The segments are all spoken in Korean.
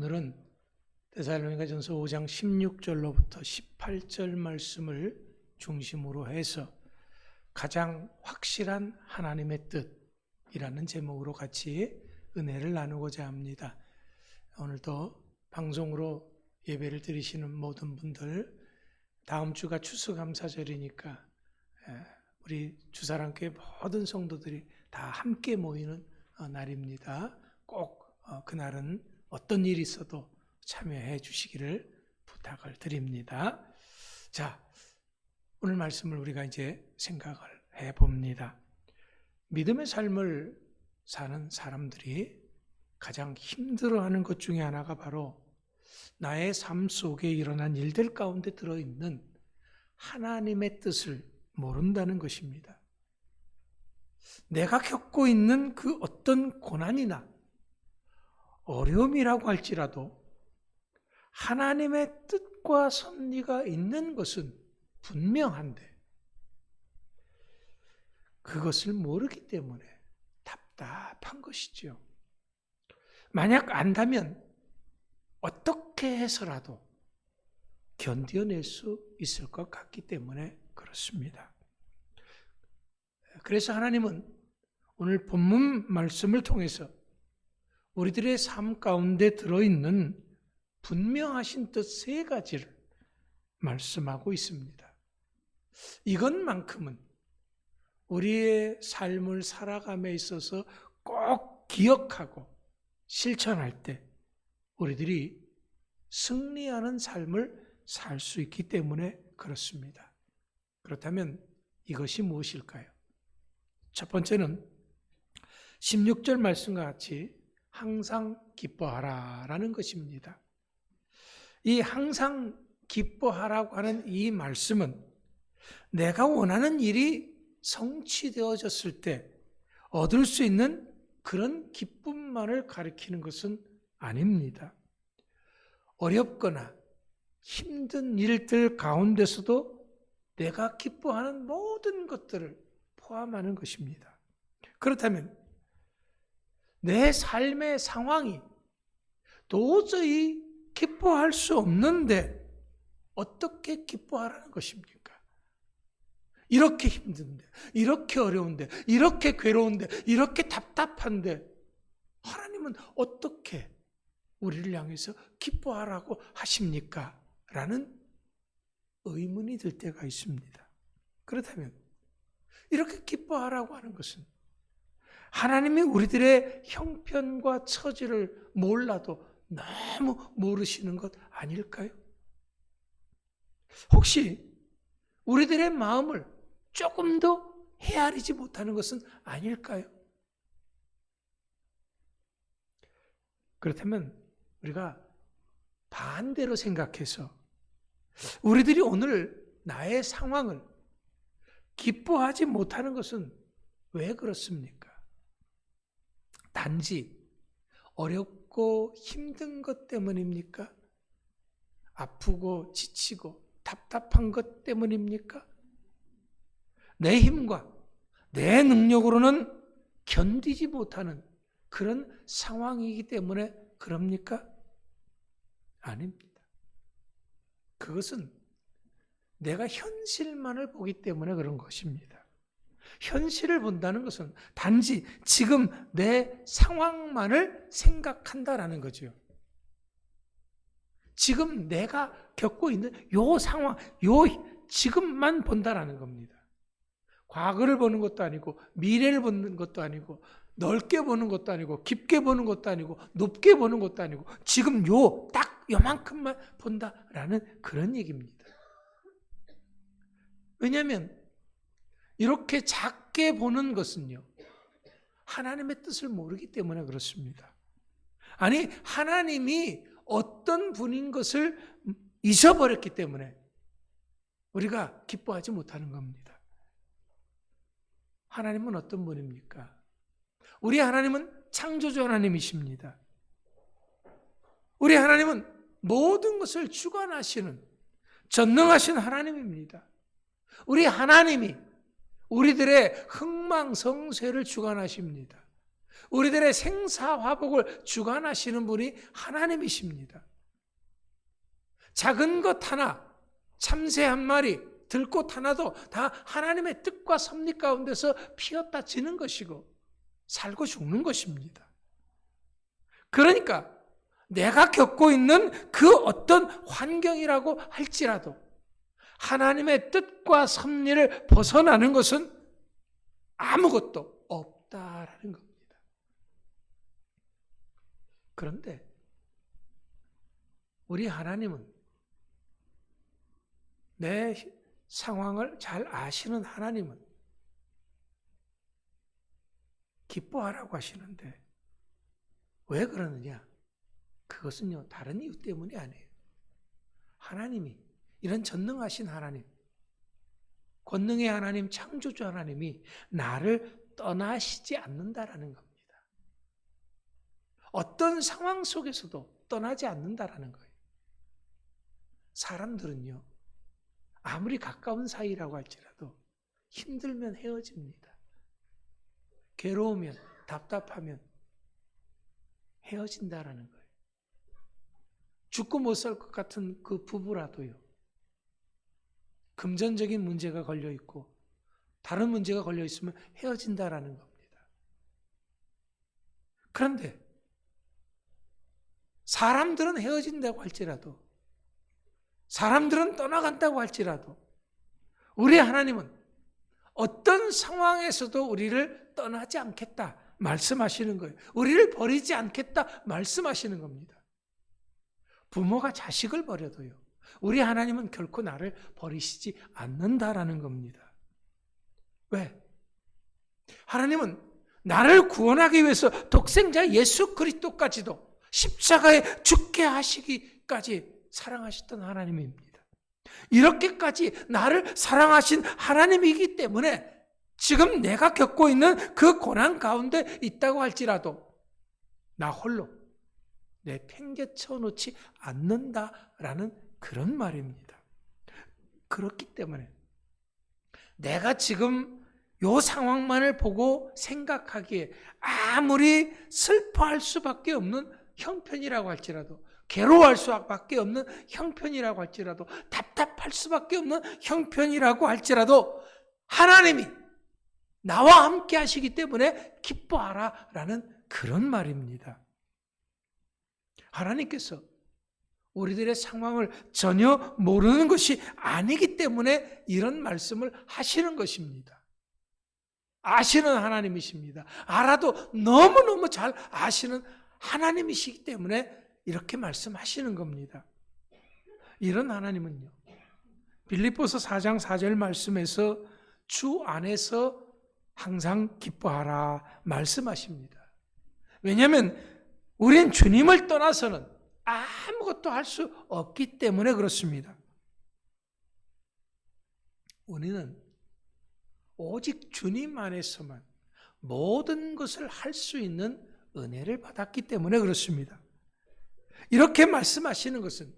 오늘은 데살로니가전서 5장 16절로부터 18절 말씀을 중심으로 해서 가장 확실한 하나님의 뜻이라는 제목으로 같이 은혜를 나누고자 합니다. 오늘도 방송으로 예배를 드리시는 모든 분들, 다음 주가 추수감사절이니까 우리 주사랑교회 모든 성도들이 다 함께 모이는 날입니다. 꼭 그날은 어떤 일이 있어도 참여해 주시기를 부탁을 드립니다. 자, 오늘 말씀을 우리가 이제 생각을 해봅니다. 믿음의 삶을 사는 사람들이 가장 힘들어하는 것 중에 하나가 바로 나의 삶 속에 일어난 일들 가운데 들어있는 하나님의 뜻을 모른다는 것입니다. 내가 겪고 있는 그 어떤 고난이나 어려움이라고 할지라도 하나님의 뜻과 섭리가 있는 것은 분명한데 그것을 모르기 때문에 답답한 것이죠. 만약 안다면 어떻게 해서라도 견뎌낼 수 있을 것 같기 때문에 그렇습니다. 그래서 하나님은 오늘 본문 말씀을 통해서 우리들의 삶 가운데 들어있는 분명하신 뜻 세 가지를 말씀하고 있습니다. 이것만큼은 우리의 삶을 살아감에 있어서 꼭 기억하고 실천할 때 우리들이 승리하는 삶을 살 수 있기 때문에 그렇습니다. 그렇다면 이것이 무엇일까요? 첫 번째는 16절 말씀과 같이 항상 기뻐하라 라는 것입니다. 이 항상 기뻐하라고 하는 이 말씀은 내가 원하는 일이 성취되어졌을 때 얻을 수 있는 그런 기쁨만을 가리키는 것은 아닙니다. 어렵거나 힘든 일들 가운데서도 내가 기뻐하는 모든 것들을 포함하는 것입니다. 그렇다면 내 삶의 상황이 도저히 기뻐할 수 없는데 어떻게 기뻐하라는 것입니까? 이렇게 힘든데, 이렇게 어려운데, 이렇게 괴로운데, 이렇게 답답한데 하나님은 어떻게 우리를 향해서 기뻐하라고 하십니까? 라는 의문이 들 때가 있습니다. 그렇다면 이렇게 기뻐하라고 하는 것은 하나님이 우리들의 형편과 처지를 몰라도 너무 모르시는 것 아닐까요? 혹시 우리들의 마음을 조금 더 헤아리지 못하는 것은 아닐까요? 그렇다면 우리가 반대로 생각해서 우리들이 오늘 나의 상황을 기뻐하지 못하는 것은 왜 그렇습니까? 단지 어렵고 힘든 것 때문입니까? 아프고 지치고 답답한 것 때문입니까? 내 힘과 내 능력으로는 견디지 못하는 그런 상황이기 때문에 그럽니까? 아닙니다. 그것은 내가 현실만을 보기 때문에 그런 것입니다. 현실을 본다는 것은 단지 지금 내 상황만을 생각한다라는 거죠. 지금 내가 겪고 있는 요 상황, 요 지금만 본다라는 겁니다. 과거를 보는 것도 아니고 미래를 보는 것도 아니고 넓게 보는 것도 아니고 깊게 보는 것도 아니고 높게 보는 것도 아니고 지금 딱 요만큼만 본다라는 그런 얘기입니다. 왜냐하면 이렇게 작게 보는 것은요, 하나님의 뜻을 모르기 때문에 그렇습니다. 아니, 하나님이 어떤 분인 것을 잊어버렸기 때문에 우리가 기뻐하지 못하는 겁니다. 하나님은 어떤 분입니까? 우리 하나님은 창조주 하나님이십니다. 우리 하나님은 모든 것을 주관하시는 전능하신 하나님입니다. 우리 하나님이 우리들의 흥망성쇠를 주관하십니다. 우리들의 생사화복을 주관하시는 분이 하나님이십니다. 작은 것 하나, 참새 한 마리, 들꽃 하나도 다 하나님의 뜻과 섭리 가운데서 피었다 지는 것이고 살고 죽는 것입니다. 그러니까 내가 겪고 있는 그 어떤 환경이라고 할지라도 하나님의 뜻과 섭리를 벗어나는 것은 아무것도 없다라는 겁니다. 그런데 우리 하나님은 내 상황을 잘 아시는 하나님은 기뻐하라고 하시는데 왜 그러느냐? 그것은요, 다른 이유 때문이 아니에요. 하나님이, 이런 전능하신 하나님, 권능의 하나님, 창조주 하나님이 나를 떠나시지 않는다라는 겁니다. 어떤 상황 속에서도 떠나지 않는다라는 거예요. 사람들은요, 아무리 가까운 사이라고 할지라도 힘들면 헤어집니다. 괴로우면, 답답하면 헤어진다라는 거예요. 죽고 못 살 것 같은 그 부부라도요, 금전적인 문제가 걸려 있고 다른 문제가 걸려 있으면 헤어진다라는 겁니다. 그런데 사람들은 헤어진다고 할지라도, 사람들은 떠나간다고 할지라도 우리 하나님은 어떤 상황에서도 우리를 떠나지 않겠다 말씀하시는 거예요. 우리를 버리지 않겠다 말씀하시는 겁니다. 부모가 자식을 버려도요, 우리 하나님은 결코 나를 버리시지 않는다라는 겁니다. 왜? 하나님은 나를 구원하기 위해서 독생자 예수 그리스도까지도 십자가에 죽게 하시기까지 사랑하셨던 하나님입니다. 이렇게까지 나를 사랑하신 하나님이기 때문에 지금 내가 겪고 있는 그 고난 가운데 있다고 할지라도 나 홀로 내팽개쳐 놓지 않는다라는 그런 말입니다. 그렇기 때문에 내가 지금 요 상황만을 보고 생각하기에 아무리 슬퍼할 수밖에 없는 형편이라고 할지라도, 괴로워할 수밖에 없는 형편이라고 할지라도, 답답할 수밖에 없는 형편이라고 할지라도 하나님이 나와 함께 하시기 때문에 기뻐하라 라는 그런 말입니다. 하나님께서 우리들의 상황을 전혀 모르는 것이 아니기 때문에 이런 말씀을 하시는 것입니다. 아시는 하나님이십니다. 알아도 너무너무 잘 아시는 하나님이시기 때문에 이렇게 말씀하시는 겁니다. 이런 하나님은요, 빌립보서 4장 4절 말씀에서 주 안에서 항상 기뻐하라 말씀하십니다. 왜냐하면 우린 주님을 떠나서는 아무것도 할 수 없기 때문에 그렇습니다. 우리는 오직 주님 안에서만 모든 것을 할 수 있는 은혜를 받았기 때문에 그렇습니다. 이렇게 말씀하시는 것은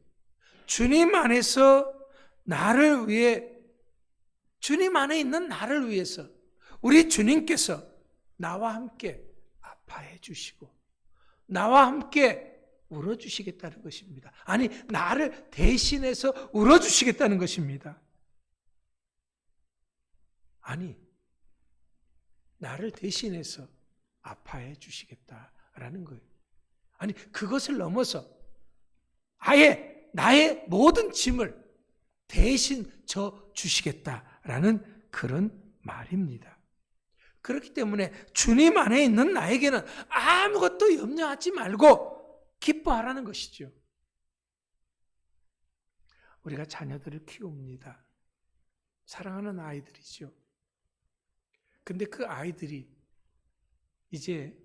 주님 안에서 나를 위해, 주님 안에 있는 나를 위해서 우리 주님께서 나와 함께 아파해 주시고 나와 함께 울어주시겠다는 것입니다. 아니, 나를 대신해서 울어주시겠다는 것입니다. 아니, 나를 대신해서 아파해 주시겠다라는 거예요. 아니, 그것을 넘어서 아예 나의 모든 짐을 대신 져 주시겠다라는 그런 말입니다. 그렇기 때문에 주님 안에 있는 나에게는 아무것도 염려하지 말고 기뻐하라는 것이죠. 우리가 자녀들을 키웁니다. 사랑하는 아이들이죠. 근데 그 아이들이 이제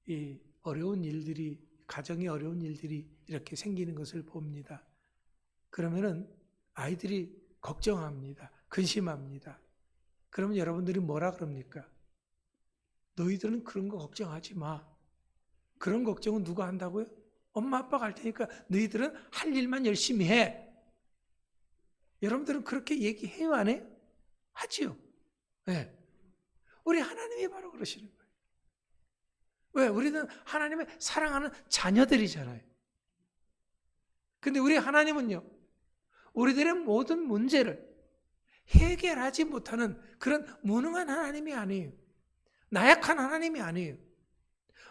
이 어려운 일들이, 가정에 어려운 일들이 이렇게 생기는 것을 봅니다. 그러면은 아이들이 걱정합니다. 근심합니다. 그러면 여러분들이 뭐라 그럽니까? 너희들은 그런 거 걱정하지 마. 그런 걱정은 누가 한다고요? 엄마 아빠가 할 테니까 너희들은 할 일만 열심히 해. 여러분들은 그렇게 얘기해요, 안 해요? 하지요. 네. 우리 하나님이 바로 그러시는 거예요. 왜? 우리는 하나님의 사랑하는 자녀들이잖아요. 근데 우리 하나님은요, 우리들의 모든 문제를 해결하지 못하는 그런 무능한 하나님이 아니에요. 나약한 하나님이 아니에요.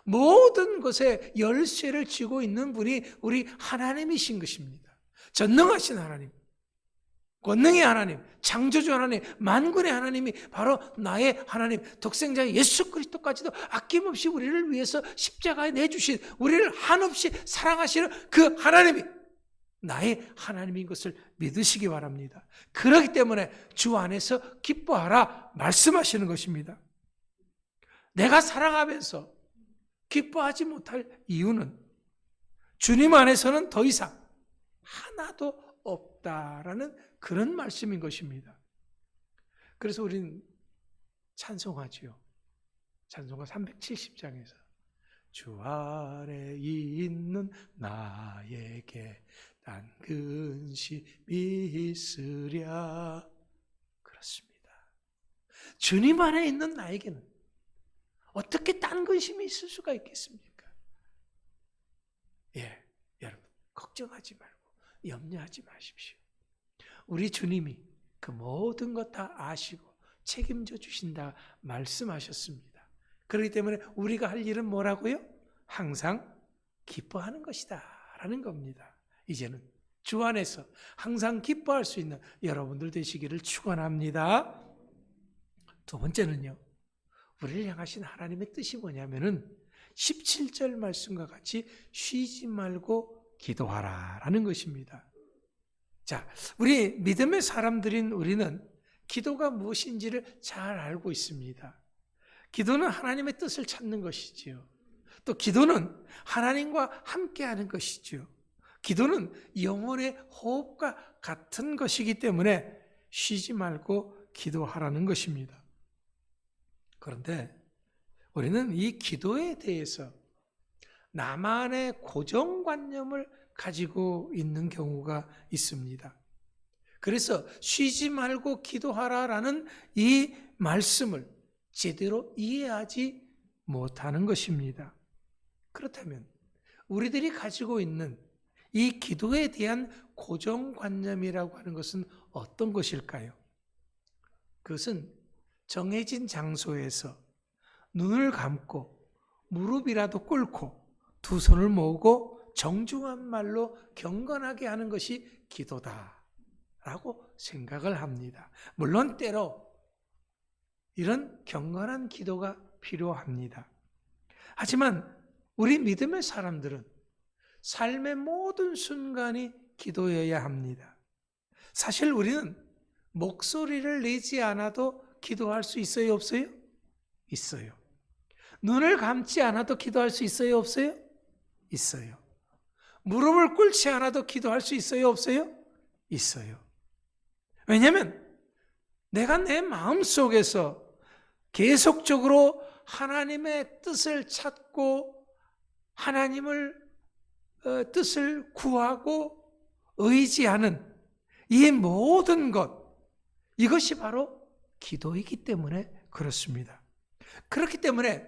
모든 것에 열쇠를 쥐고 있는 분이 우리 하나님이신 것입니다. 전능하신 하나님, 권능의 하나님, 창조주 하나님, 만군의 하나님이 바로 나의 하나님, 독생자 예수 그리스도까지도 아낌없이 우리를 위해서 십자가에 내주신, 우리를 한없이 사랑하시는 그 하나님이 나의 하나님인 것을 믿으시기 바랍니다. 그렇기 때문에 주 안에서 기뻐하라 말씀하시는 것입니다. 내가 사랑하면서 기뻐하지 못할 이유는 주님 안에서는 더 이상 하나도 없다라는 그런 말씀인 것입니다. 그래서 우리는 찬송하지요. 찬송가 370장에서 주 안에 있는 나에게 난 근심이 있으랴. 그렇습니다. 주님 안에 있는 나에게는 어떻게 딴 근심이 있을 수가 있겠습니까? 예, 여러분 걱정하지 말고 염려하지 마십시오. 우리 주님이 그 모든 것 다 아시고 책임져 주신다 말씀하셨습니다. 그렇기 때문에 우리가 할 일은 뭐라고요? 항상 기뻐하는 것이다 라는 겁니다. 이제는 주 안에서 항상 기뻐할 수 있는 여러분들 되시기를 축원합니다. 두 번째는요, 우리를 향하신 하나님의 뜻이 뭐냐면은 17절 말씀과 같이 쉬지 말고 기도하라 라는 것입니다. 자, 우리 믿음의 사람들인 우리는 기도가 무엇인지를 잘 알고 있습니다. 기도는 하나님의 뜻을 찾는 것이지요. 또 기도는 하나님과 함께하는 것이지요. 기도는 영혼의 호흡과 같은 것이기 때문에 쉬지 말고 기도하라는 것입니다. 그런데 우리는 이 기도에 대해서 나만의 고정관념을 가지고 있는 경우가 있습니다. 그래서 쉬지 말고 기도하라라는 이 말씀을 제대로 이해하지 못하는 것입니다. 그렇다면 우리들이 가지고 있는 이 기도에 대한 고정관념이라고 하는 것은 어떤 것일까요? 그것은 정해진 장소에서 눈을 감고 무릎이라도 꿇고 두 손을 모으고 정중한 말로 경건하게 하는 것이 기도다라고 생각을 합니다. 물론 때로 이런 경건한 기도가 필요합니다. 하지만 우리 믿음의 사람들은 삶의 모든 순간이 기도여야 합니다. 사실 우리는 목소리를 내지 않아도 기도할 수 있어요, 없어요? 있어요. 눈을 감지 않아도 기도할 수 있어요, 없어요? 있어요. 무릎을 꿇지 않아도 기도할 수 있어요, 없어요? 있어요. 왜냐하면 내가 내 마음속에서 계속적으로 하나님의 뜻을 찾고 하나님을 뜻을 구하고 의지하는 이 모든 것, 이것이 바로 기도이기 때문에 그렇습니다. 그렇기 때문에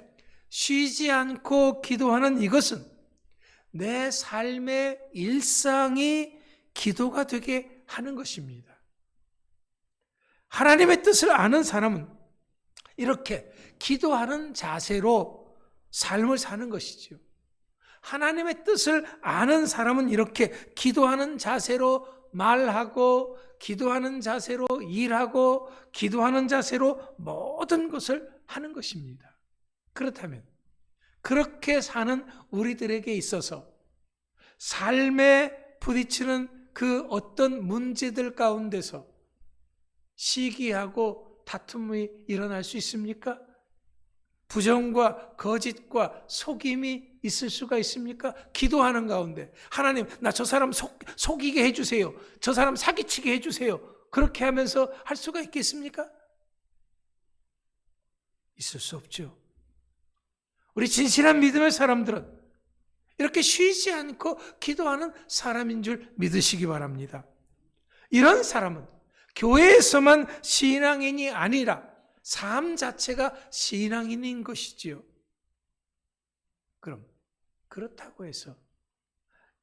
쉬지 않고 기도하는 이것은 내 삶의 일상이 기도가 되게 하는 것입니다. 하나님의 뜻을 아는 사람은 이렇게 기도하는 자세로 삶을 사는 것이죠. 하나님의 뜻을 아는 사람은 이렇게 기도하는 자세로 말하고 기도하는 자세로 일하고 기도하는 자세로 모든 것을 하는 것입니다. 그렇다면 그렇게 사는 우리들에게 있어서 삶에 부딪히는 그 어떤 문제들 가운데서 시기하고 다툼이 일어날 수 있습니까? 부정과 거짓과 속임이 있을 수가 있습니까? 기도하는 가운데 하나님, 나 저 사람 속이게 해주세요. 저 사람 사기치게 해주세요. 그렇게 하면서 할 수가 있겠습니까? 있을 수 없죠. 우리 진실한 믿음의 사람들은 이렇게 쉬지 않고 기도하는 사람인 줄 믿으시기 바랍니다. 이런 사람은 교회에서만 신앙인이 아니라 삶 자체가 신앙인인 것이지요. 그럼 그렇다고 해서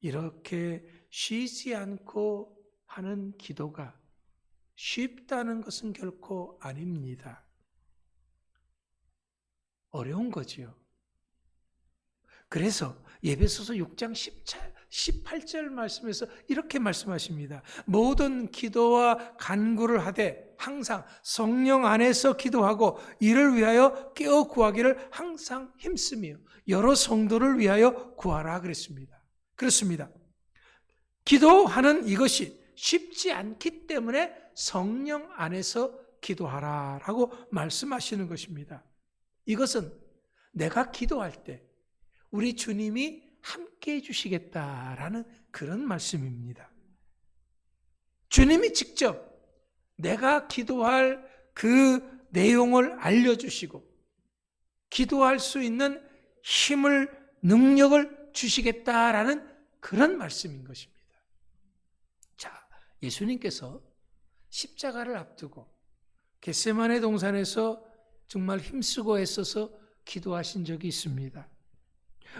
이렇게 쉬지 않고 하는 기도가 쉽다는 것은 결코 아닙니다. 어려운 거지요. 그래서 에베소서 6장 18절 말씀에서 이렇게 말씀하십니다. 모든 기도와 간구를 하되 항상 성령 안에서 기도하고 이를 위하여 깨어 구하기를 항상 힘쓰며 여러 성도를 위하여 구하라 그랬습니다. 그렇습니다. 기도하는 이것이 쉽지 않기 때문에 성령 안에서 기도하라라고 말씀하시는 것입니다. 이것은 내가 기도할 때 우리 주님이 함께 해주시겠다라는 그런 말씀입니다. 주님이 직접 내가 기도할 그 내용을 알려주시고 기도할 수 있는 힘을, 능력을 주시겠다라는 그런 말씀인 것입니다. 자, 예수님께서 십자가를 앞두고 겟세마네 동산에서 정말 힘쓰고 애써서 기도하신 적이 있습니다.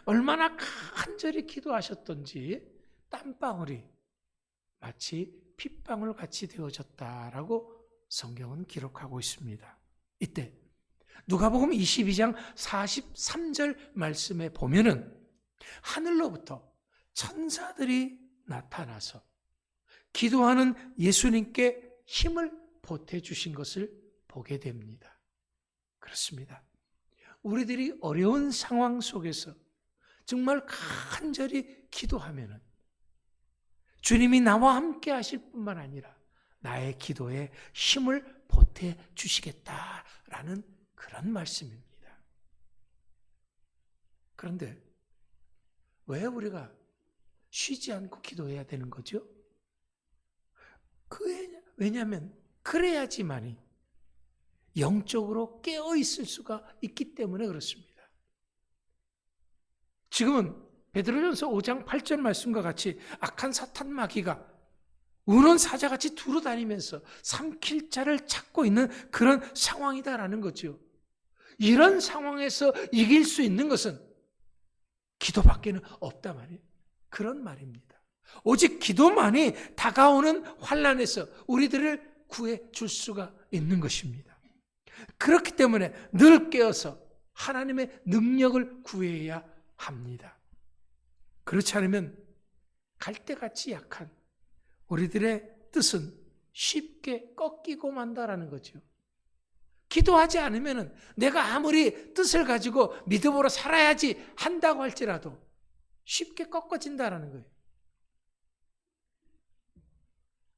얼마나 간절히 기도하셨던지 땀방울이 마치 핏방울 같이 되어졌다라고 성경은 기록하고 있습니다. 이때 누가복음 22장 43절 말씀에 보면은 하늘로부터 천사들이 나타나서 기도하는 예수님께 힘을 보태주신 것을 보게 됩니다. 그렇습니다. 우리들이 어려운 상황 속에서 정말 간절히 기도하면은 주님이 나와 함께 하실 뿐만 아니라 나의 기도에 힘을 보태주시겠다라는 그런 말씀입니다. 그런데 왜 우리가 쉬지 않고 기도해야 되는 거죠? 왜냐하면 그래야지만이 영적으로 깨어있을 수가 있기 때문에 그렇습니다. 지금은 베드로전서 5장 8절 말씀과 같이 악한 사탄 마귀가 우는 사자같이 두루다니면서 삼킬 자를 찾고 있는 그런 상황이다라는 거죠. 이런 상황에서 이길 수 있는 것은 기도밖에는 없다 말이에요. 그런 말입니다. 오직 기도만이 다가오는 환난에서 우리들을 구해 줄 수가 있는 것입니다. 그렇기 때문에 늘 깨어서 하나님의 능력을 구해야 합니다. 그렇지 않으면 갈대같이 약한 우리들의 뜻은 쉽게 꺾이고 만다라는 거죠. 기도하지 않으면 내가 아무리 뜻을 가지고 믿음으로 살아야지 한다고 할지라도 쉽게 꺾어진다라는 거예요.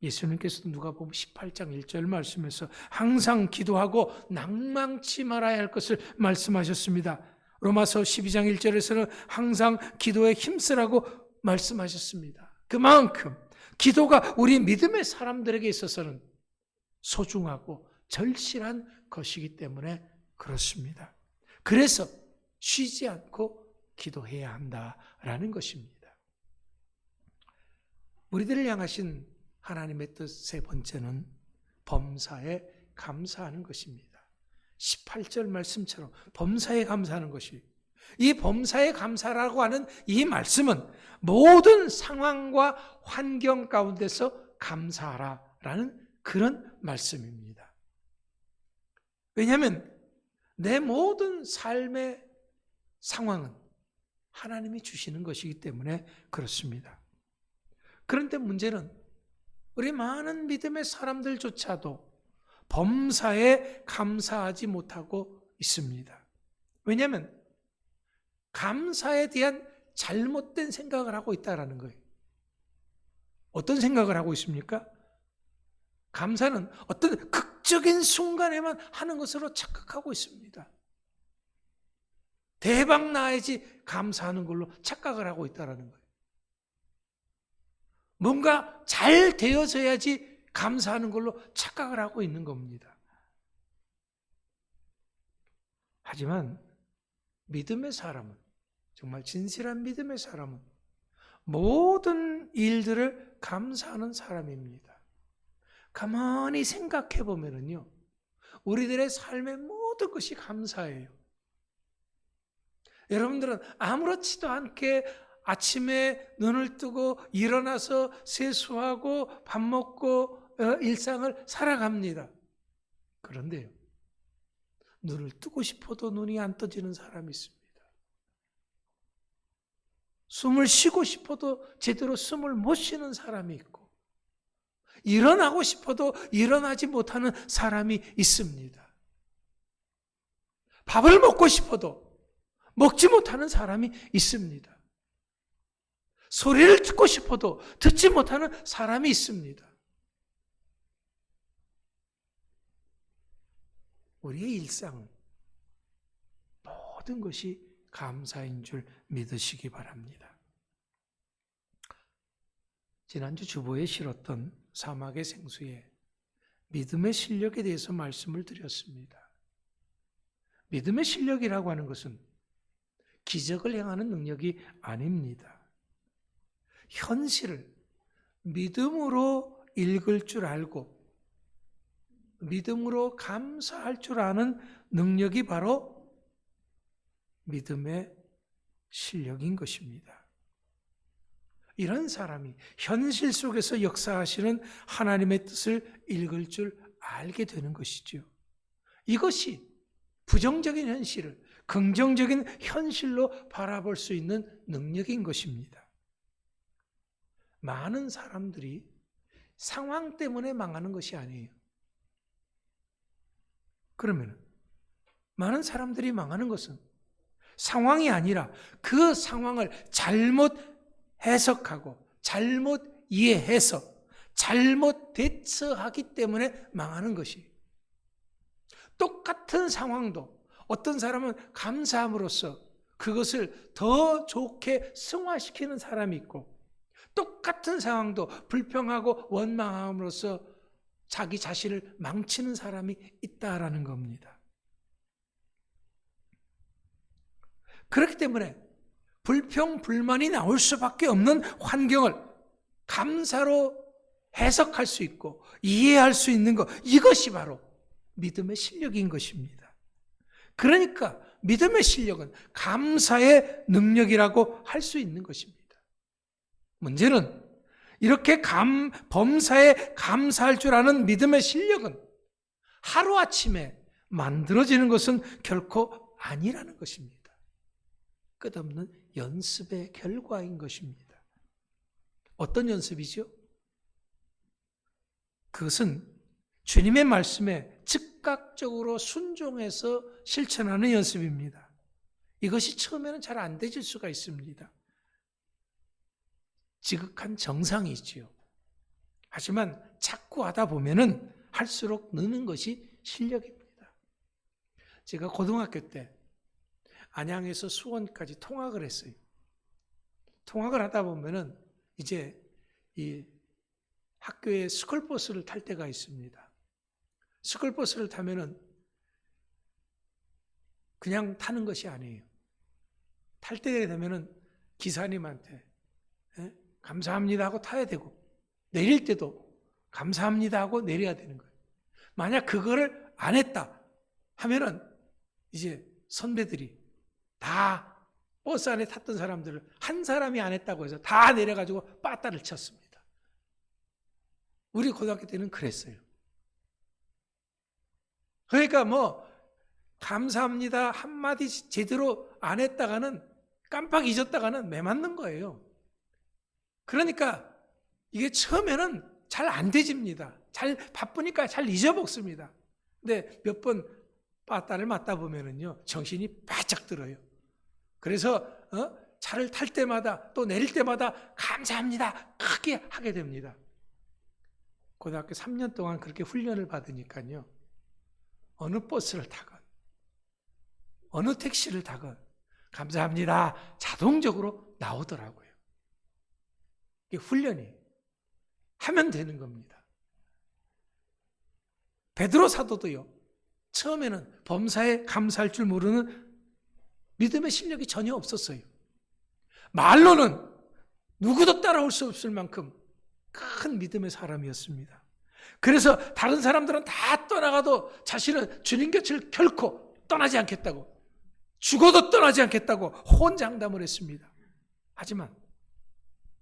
예수님께서도 누가복음 18장 1절 말씀에서 항상 기도하고 낭망치 말아야 할 것을 말씀하셨습니다. 로마서 12장 1절에서는 항상 기도에 힘쓰라고 말씀하셨습니다. 그만큼 기도가 우리 믿음의 사람들에게 있어서는 소중하고 절실한 것이기 때문에 그렇습니다. 그래서 쉬지 않고 기도해야 한다라는 것입니다. 우리들을 향하신 하나님의 뜻 세 번째는 범사에 감사하는 것입니다. 18절 말씀처럼 범사에 감사하는 것이, 이 범사에 감사라고 하는 이 말씀은 모든 상황과 환경 가운데서 감사하라라는 그런 말씀입니다. 왜냐하면 내 모든 삶의 상황은 하나님이 주시는 것이기 때문에 그렇습니다. 그런데 문제는 우리 많은 믿음의 사람들조차도 범사에 감사하지 못하고 있습니다. 왜냐하면 감사에 대한 잘못된 생각을 하고 있다는 거예요. 어떤 생각을 하고 있습니까? 감사는 어떤 극적인 순간에만 하는 것으로 착각하고 있습니다. 대박 나야지 감사하는 걸로 착각을 하고 있다는 거예요. 뭔가 잘 되어져야지 감사하는 걸로 착각을 하고 있는 겁니다. 하지만 믿음의 사람은, 정말 진실한 믿음의 사람은 모든 일들을 감사하는 사람입니다. 가만히 생각해 보면요, 우리들의 삶의 모든 것이 감사예요. 여러분들은 아무렇지도 않게 아침에 눈을 뜨고 일어나서 세수하고 밥 먹고 일상을 살아갑니다. 그런데요, 눈을 뜨고 싶어도 눈이 안 떠지는 사람이 있습니다. 숨을 쉬고 싶어도 제대로 숨을 못 쉬는 사람이 있고, 일어나고 싶어도 일어나지 못하는 사람이 있습니다. 밥을 먹고 싶어도 먹지 못하는 사람이 있습니다. 소리를 듣고 싶어도 듣지 못하는 사람이 있습니다. 우리의 일상은 모든 것이 감사인 줄 믿으시기 바랍니다. 지난주 주보에 실었던 사막의 생수에 믿음의 실력에 대해서 말씀을 드렸습니다. 믿음의 실력이라고 하는 것은 기적을 행하는 능력이 아닙니다. 현실을 믿음으로 읽을 줄 알고 믿음으로 감사할 줄 아는 능력이 바로 믿음의 실력인 것입니다. 이런 사람이 현실 속에서 역사하시는 하나님의 뜻을 읽을 줄 알게 되는 것이죠. 이것이 부정적인 현실을 긍정적인 현실로 바라볼 수 있는 능력인 것입니다. 많은 사람들이 상황 때문에 망하는 것이 아니에요. 그러면 많은 사람들이 망하는 것은 상황이 아니라 그 상황을 잘못 해석하고 잘못 이해해서 잘못 대처하기 때문에 망하는 것이. 똑같은 상황도 어떤 사람은 감사함으로써 그것을 더 좋게 승화시키는 사람이 있고, 똑같은 상황도 불평하고 원망함으로써 자기 자신을 망치는 사람이 있다라는 겁니다. 그렇기 때문에 불평, 불만이 나올 수밖에 없는 환경을 감사로 해석할 수 있고 이해할 수 있는 것, 이것이 바로 믿음의 실력인 것입니다. 그러니까 믿음의 실력은 감사의 능력이라고 할 수 있는 것입니다. 문제는 이렇게 범사에 감사할 줄 아는 믿음의 실력은 하루아침에 만들어지는 것은 결코 아니라는 것입니다. 끝없는 연습의 결과인 것입니다. 어떤 연습이죠? 그것은 주님의 말씀에 즉각적으로 순종해서 실천하는 연습입니다. 이것이 처음에는 잘 안 되질 수가 있습니다. 지극한 정상이지요. 하지만 자꾸 하다 보면은 할수록 느는 것이 실력입니다. 제가 고등학교 때 안양에서 수원까지 통학을 했어요. 통학을 하다 보면은 이제 이 학교에 스쿨버스를 탈 때가 있습니다. 스쿨버스를 타면은 그냥 타는 것이 아니에요. 탈 때가 되면은 기사님한테 감사합니다 하고 타야 되고, 내릴 때도 감사합니다 하고 내려야 되는 거예요. 만약 그거를 안 했다 하면은 이제 선배들이 다 버스 안에 탔던 사람들을 한 사람이 안 했다고 해서 다 내려가지고 빠따를 쳤습니다. 우리 고등학교 때는 그랬어요. 그러니까 뭐 감사합니다 한마디 제대로 안 했다가는 깜빡 잊었다가는 매 맞는 거예요. 그러니까 이게 처음에는 잘 안 되집니다. 잘 바쁘니까 잘 잊어먹습니다. 근데 몇 번 빠따를 맞다 보면은요 정신이 바짝 들어요. 그래서 차를 탈 때마다 또 내릴 때마다 감사합니다 크게 하게 됩니다. 고등학교 3년 동안 그렇게 훈련을 받으니까요 어느 버스를 타건 어느 택시를 타건 감사합니다 자동적으로 나오더라고요. 이게 훈련이 하면 되는 겁니다. 베드로 사도도요 처음에는 범사에 감사할 줄 모르는 믿음의 실력이 전혀 없었어요. 말로는 누구도 따라올 수 없을 만큼 큰 믿음의 사람이었습니다. 그래서 다른 사람들은 다 떠나가도 자신은 주님 곁을 결코 떠나지 않겠다고 죽어도 떠나지 않겠다고 호언장담을 했습니다. 하지만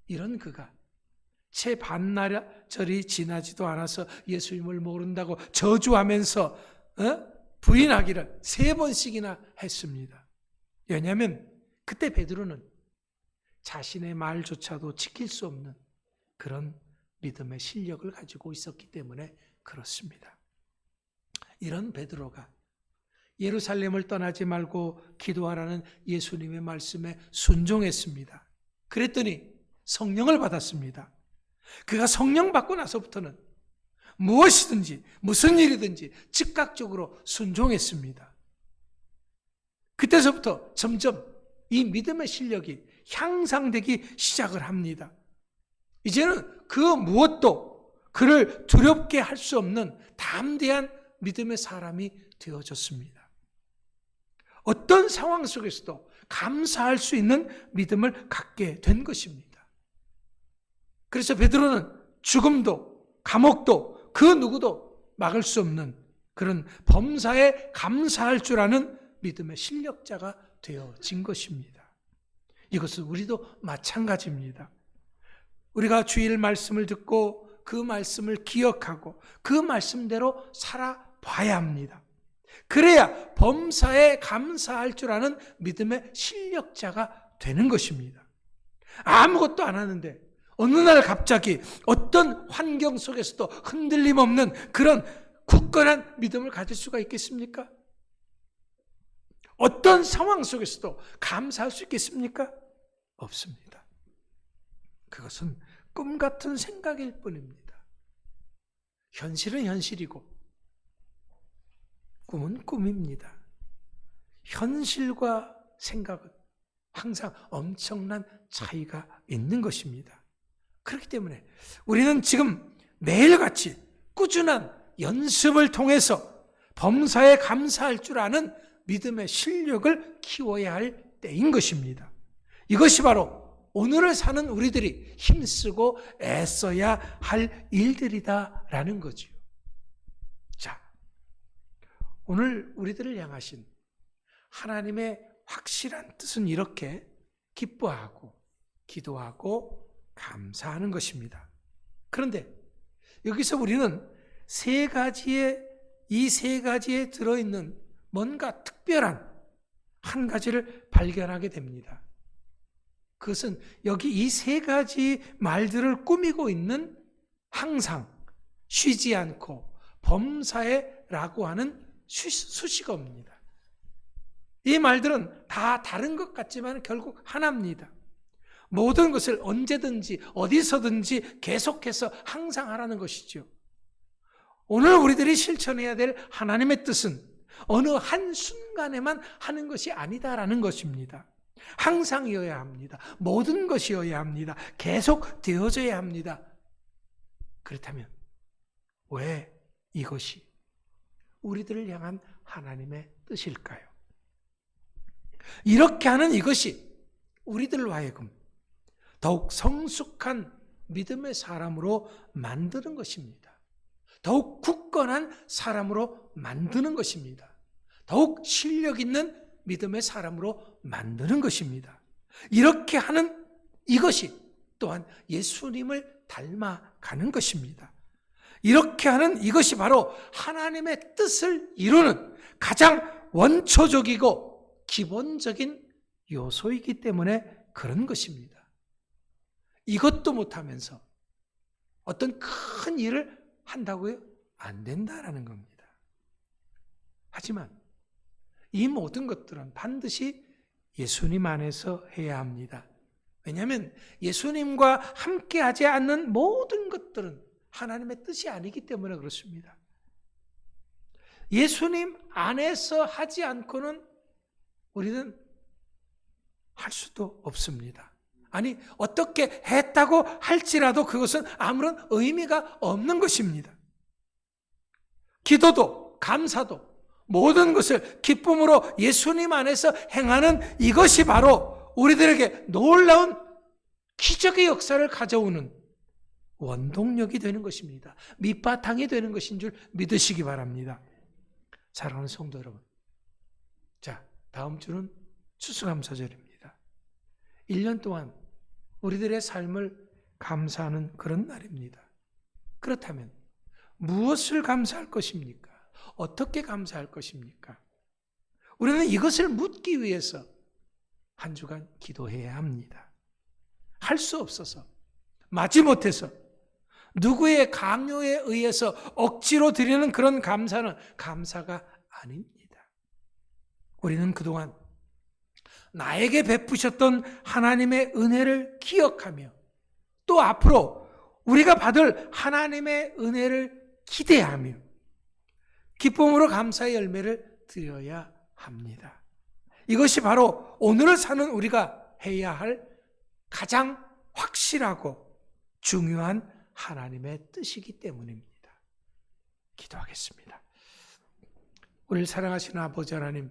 이런 그가 채 반나절이 지나지도 않아서 예수님을 모른다고 저주하면서 부인하기를 3번씩이나 했습니다. 왜냐하면 그때 베드로는 자신의 말조차도 지킬 수 없는 그런 믿음의 실력을 가지고 있었기 때문에 그렇습니다. 이런 베드로가 예루살렘을 떠나지 말고 기도하라는 예수님의 말씀에 순종했습니다. 그랬더니 성령을 받았습니다. 그가 성령 받고 나서부터는 무엇이든지 무슨 일이든지 즉각적으로 순종했습니다. 그때서부터 점점 이 믿음의 실력이 향상되기 시작을 합니다. 이제는 그 무엇도 그를 두렵게 할 수 없는 담대한 믿음의 사람이 되어졌습니다. 어떤 상황 속에서도 감사할 수 있는 믿음을 갖게 된 것입니다. 그래서 베드로는 죽음도 감옥도 그 누구도 막을 수 없는 그런 범사에 감사할 줄 아는 믿음의 실력자가 되어진 것입니다. 이것은 우리도 마찬가지입니다. 우리가 주일 말씀을 듣고 그 말씀을 기억하고 그 말씀대로 살아봐야 합니다. 그래야 범사에 감사할 줄 아는 믿음의 실력자가 되는 것입니다. 아무것도 안 하는데 어느 날 갑자기 어떤 환경 속에서도 흔들림 없는 그런 굳건한 믿음을 가질 수가 있겠습니까? 어떤 상황 속에서도 감사할 수 있겠습니까? 없습니다. 그것은 꿈 같은 생각일 뿐입니다. 현실은 현실이고 꿈은 꿈입니다. 현실과 생각은 항상 엄청난 차이가 있는 것입니다. 그렇기 때문에 우리는 지금 매일같이 꾸준한 연습을 통해서 범사에 감사할 줄 아는 믿음의 실력을 키워야 할 때인 것입니다. 이것이 바로 오늘을 사는 우리들이 힘쓰고 애써야 할 일들이다라는 거죠. 자, 오늘 우리들을 향하신 하나님의 확실한 뜻은 이렇게 기뻐하고 기도하고 감사하는 것입니다. 그런데 여기서 우리는 이 세 가지에 들어있는 뭔가 특별한 한 가지를 발견하게 됩니다. 그것은 여기 이 세 가지 말들을 꾸미고 있는 항상 쉬지 않고 범사에라고 하는 수식어입니다. 이 말들은 다 다른 것 같지만 결국 하나입니다. 모든 것을 언제든지 어디서든지 계속해서 항상 하라는 것이죠. 오늘 우리들이 실천해야 될 하나님의 뜻은 어느 한순간에만 하는 것이 아니다라는 것입니다. 항상이어야 합니다. 모든 것이어야 합니다. 계속 되어져야 합니다. 그렇다면 왜 이것이 우리들을 향한 하나님의 뜻일까요? 이렇게 하는 이것이 우리들로 하여금 더욱 성숙한 믿음의 사람으로 만드는 것입니다. 더욱 굳건한 사람으로 만드는 것입니다. 더욱 실력 있는 믿음의 사람으로 만드는 것입니다. 이렇게 하는 이것이 또한 예수님을 닮아가는 것입니다. 이렇게 하는 이것이 바로 하나님의 뜻을 이루는 가장 원초적이고 기본적인 요소이기 때문에 그런 것입니다. 이것도 못하면서 어떤 큰 일을 한다고요? 안 된다라는 겁니다. 하지만 이 모든 것들은 반드시 예수님 안에서 해야 합니다. 왜냐하면 예수님과 함께 하지 않는 모든 것들은 하나님의 뜻이 아니기 때문에 그렇습니다. 예수님 안에서 하지 않고는 우리는 할 수도 없습니다. 아니, 어떻게 했다고 할지라도 그것은 아무런 의미가 없는 것입니다. 기도도 감사도 모든 것을 기쁨으로 예수님 안에서 행하는 이것이 바로 우리들에게 놀라운 기적의 역사를 가져오는 원동력이 되는 것입니다. 밑바탕이 되는 것인 줄 믿으시기 바랍니다. 사랑하는 성도 여러분, 자, 다음 주는 추수감사절입니다. 1년 동안 우리들의 삶을 감사하는 그런 날입니다. 그렇다면 무엇을 감사할 것입니까? 어떻게 감사할 것입니까? 우리는 이것을 묻기 위해서 한 주간 기도해야 합니다. 할 수 없어서, 마지못해서, 누구의 강요에 의해서 억지로 드리는 그런 감사는 감사가 아닙니다. 우리는 그동안 나에게 베푸셨던 하나님의 은혜를 기억하며 또 앞으로 우리가 받을 하나님의 은혜를 기대하며 기쁨으로 감사의 열매를 드려야 합니다. 이것이 바로 오늘을 사는 우리가 해야 할 가장 확실하고 중요한 하나님의 뜻이기 때문입니다. 기도하겠습니다. 우리를 사랑하시는 아버지 하나님,